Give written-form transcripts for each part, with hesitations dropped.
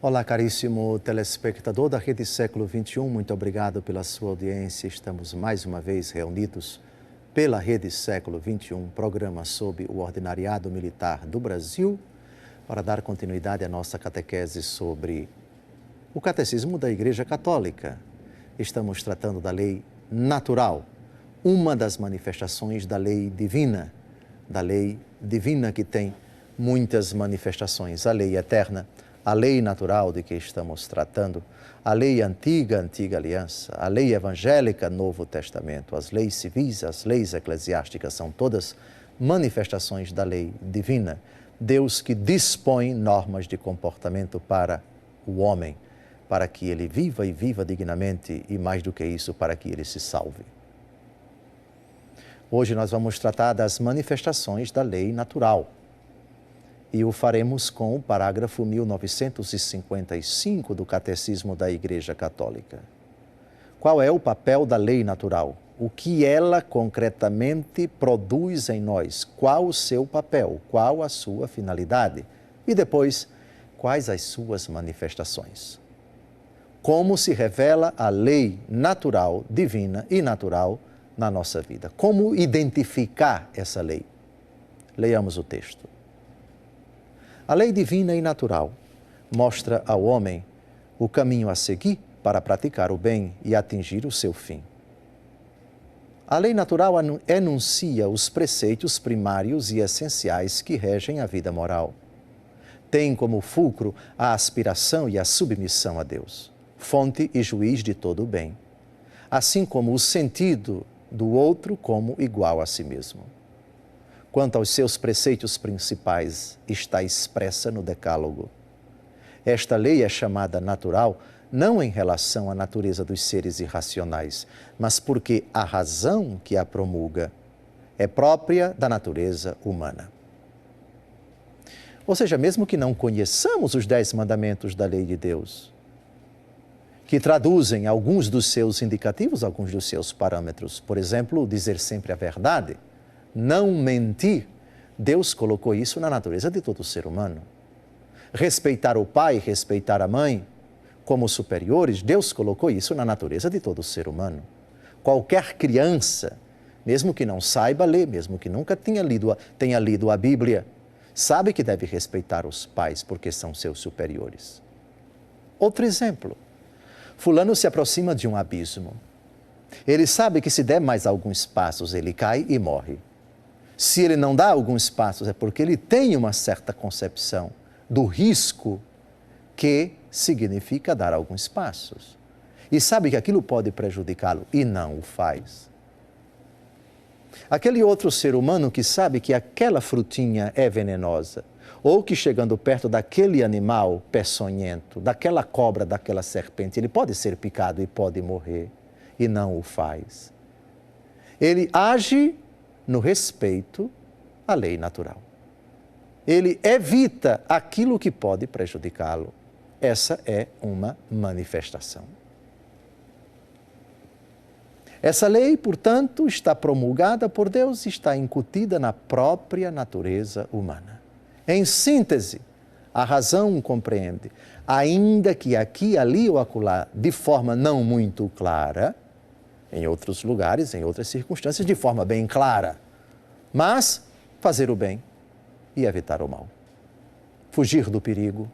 Olá, caríssimo telespectador da Rede Século XXI, muito obrigado pela sua audiência. Estamos mais uma vez reunidos pela Rede Século XXI, programa sobre o Ordinariado Militar do Brasil, para dar continuidade à nossa catequese sobre o Catecismo da Igreja Católica. Estamos tratando da lei natural, uma das manifestações da lei divina que tem muitas manifestações, a lei eterna, a lei natural de que estamos tratando, a lei antiga, antiga aliança, a lei evangélica, Novo Testamento, as leis civis, as leis eclesiásticas, são todas manifestações da lei divina. Deus que dispõe normas de comportamento para o homem, para que ele viva e viva dignamente e, mais do que isso, para que ele se salve. Hoje nós vamos tratar das manifestações da lei natural. E o faremos com o parágrafo 1955 do Catecismo da Igreja Católica. Qual é o papel da lei natural? O que ela concretamente produz em nós? Qual o seu papel? Qual a sua finalidade? E depois, quais as suas manifestações? Como se revela a lei natural, divina e natural na nossa vida? Como identificar essa lei? Leiamos o texto. A lei divina e natural mostra ao homem o caminho a seguir para praticar o bem e atingir o seu fim. A lei natural enuncia os preceitos primários e essenciais que regem a vida moral. Tem como fulcro a aspiração e a submissão a Deus, fonte e juiz de todo o bem, assim como o sentido do outro como igual a si mesmo. Quanto aos seus preceitos principais, está expressa no Decálogo. Esta lei é chamada natural não em relação à natureza dos seres irracionais, mas porque a razão que a promulga é própria da natureza humana. Ou seja, mesmo que não conheçamos os 10 mandamentos da lei de Deus, que traduzem alguns dos seus indicativos, alguns dos seus parâmetros, por exemplo, dizer sempre a verdade, não mentir, Deus colocou isso na natureza de todo ser humano. Respeitar o pai, respeitar a mãe como superiores, Deus colocou isso na natureza de todo ser humano. Qualquer criança, mesmo que não saiba ler, mesmo que nunca tenha lido a Bíblia, sabe que deve respeitar os pais porque são seus superiores. Outro exemplo, fulano se aproxima de um abismo. Ele sabe que se der mais alguns passos, ele cai e morre. Se ele não dá alguns passos, é porque ele tem uma certa concepção do risco que significa dar alguns passos. E sabe que aquilo pode prejudicá-lo e não o faz. Aquele outro ser humano que sabe que aquela frutinha é venenosa, ou que chegando perto daquele animal peçonhento, daquela cobra, daquela serpente, ele pode ser picado e pode morrer, e não o faz. Ele age no respeito à lei natural. Ele evita aquilo que pode prejudicá-lo. Essa é uma manifestação. Essa lei, portanto, está promulgada por Deus e está incutida na própria natureza humana. Em síntese, a razão compreende, ainda que aqui, ali ou acolá, de forma não muito clara, em outros lugares, em outras circunstâncias, de forma bem clara. Mas fazer o bem e evitar o mal. Fugir do perigo.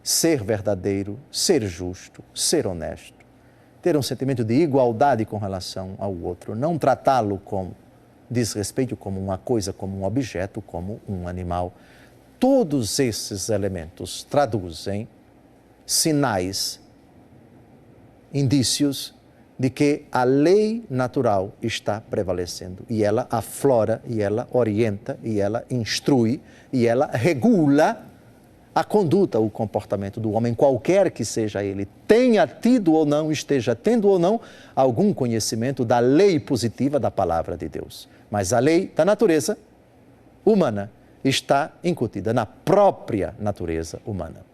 Ser verdadeiro, ser justo, ser honesto. Ter um sentimento de igualdade com relação ao outro. Não tratá-lo com desrespeito, como uma coisa, como um objeto, como um animal. Todos esses elementos traduzem sinais, indícios de que a lei natural está prevalecendo e ela aflora, e ela orienta, e ela instrui, e ela regula a conduta, o comportamento do homem, qualquer que seja ele, tenha tido ou não, esteja tendo ou não algum conhecimento da lei positiva da palavra de Deus. Mas a lei da natureza humana está incutida na própria natureza humana.